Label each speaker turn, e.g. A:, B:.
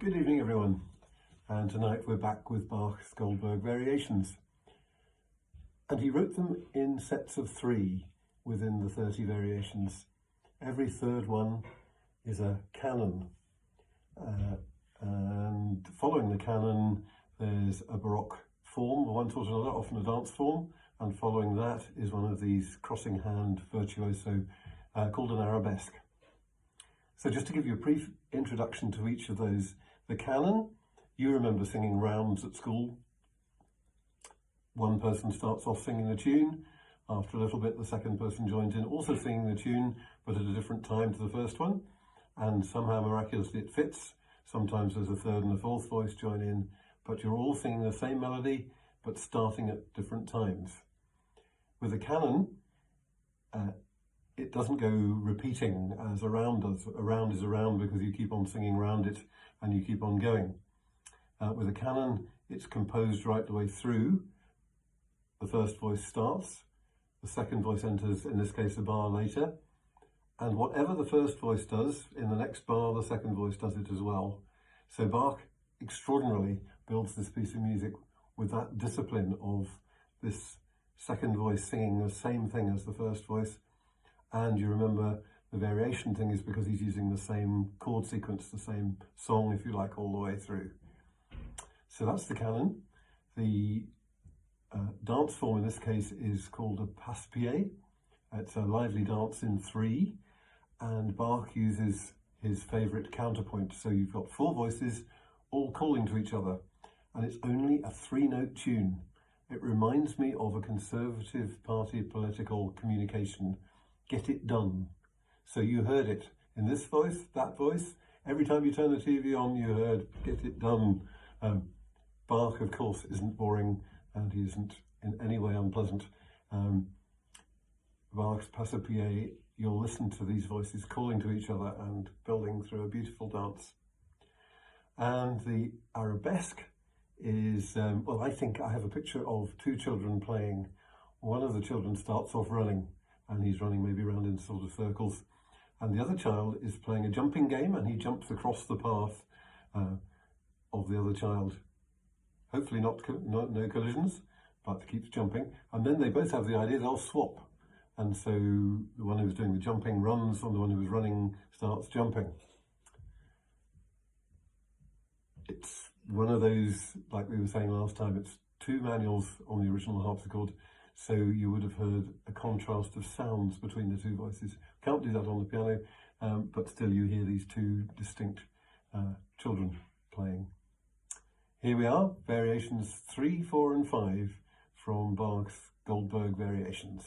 A: Good evening, everyone. And tonight we're back with Bach's Goldberg variations. And he wrote them in sets of 3 within the 30 variations. Every third one is a canon. And following the canon, there's a Baroque form, one sort or another, often a dance form. And following that is one of these crossing hand virtuoso called an arabesque. So just to give you a brief introduction to each of those, the canon, you remember singing rounds at school. One person starts off singing the tune. After a little bit, the second person joins in, also singing the tune, but at a different time to the first one. And somehow miraculously it fits. Sometimes there's a third and a fourth voice join in, but you're all singing the same melody, but starting at different times. With a canon, it doesn't go repeating as a round does. A round is a round because you keep on singing round it and you keep on going. With a canon, it's composed right the way through. The first voice starts, the second voice enters, in this case, a bar later. And whatever the first voice does, in the next bar, the second voice does it as well. So Bach extraordinarily builds this piece of music with that discipline of this second voice singing the same thing as the first voice. And you remember the variation thing is because he's using the same chord sequence, the same song, if you like, all the way through. So that's the canon. The dance form in this case is called a passe-pied. It's a lively dance in 3, and Bach uses his favourite counterpoint. So you've got 4 voices all calling to each other, and it's only a 3-note tune. It reminds me of a Conservative Party political communication. Get it done. So you heard it in this voice, that voice. Every time you turn the TV on, you heard get it done. Bach, of course, isn't boring, and he isn't in any way unpleasant. Bach's passe-pied, you'll listen to these voices calling to each other and building through a beautiful dance. And the arabesque is, well, I think I have a picture of 2 children playing. One of the children starts off running, and he's running maybe around in sort of circles. And the other child is playing a jumping game, and he jumps across the path of the other child. Hopefully no collisions, but keeps jumping. And then they both have the idea they'll swap. And so the one who's doing the jumping runs, and the one who's running starts jumping. It's one of those, like we were saying last time, it's 2 manuals on the original harpsichord. So you would have heard a contrast of sounds between the 2 voices. Can't do that on the piano, but still you hear these 2 distinct children playing. Here we are, variations 3, 4 and 5 from Bach's Goldberg variations.